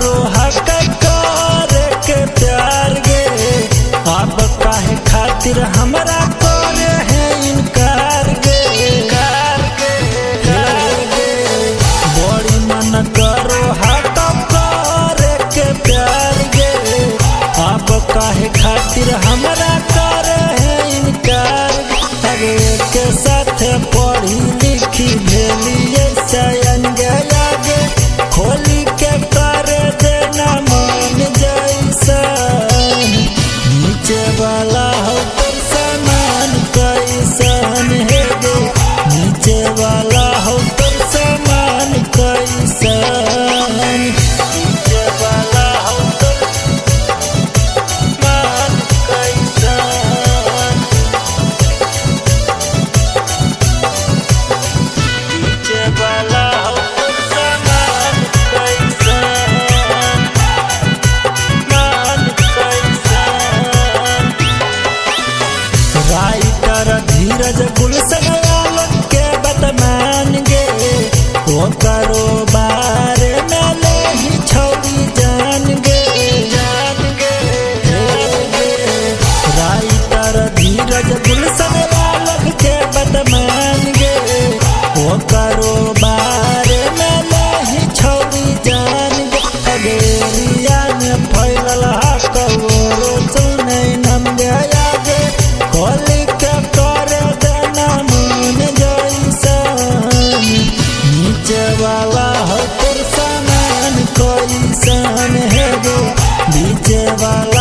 करो हक करे के प्यार गे। अब काहे खातिर हमरा करे है इनकार गे। बड़ी मन करो हक करे के प्यार गे। अब काहे खातिर हमरा करे है इनकार। अरे के साथ पढ़ी लिखी भेलिए सयन गया गे। खोली के करे देना मन जैसन। नीचे वाला हो तो सामान कैसन है गे। नीचे वाला हो तो सामान कैसन। नीचे वाला हो तो सामान कैसन। नीचे वाला हो तो सामान कैसन। मान कैसन। राइटर धीरज गुलशन आलम के बदमान गे। ओ करो बारे में ले ही छोड़ी जान गे। राइटर धीरज गुलशन आलम के बदमान गे। ओ करो बारे में ले ही छोड़ी जान गे। अगेरिया में फैलल कौरो सुनै नम गया गे। खोली के करे देना मन जैसन। नीचे वाला हो तो सामान कैसन है गे। बीचे वाला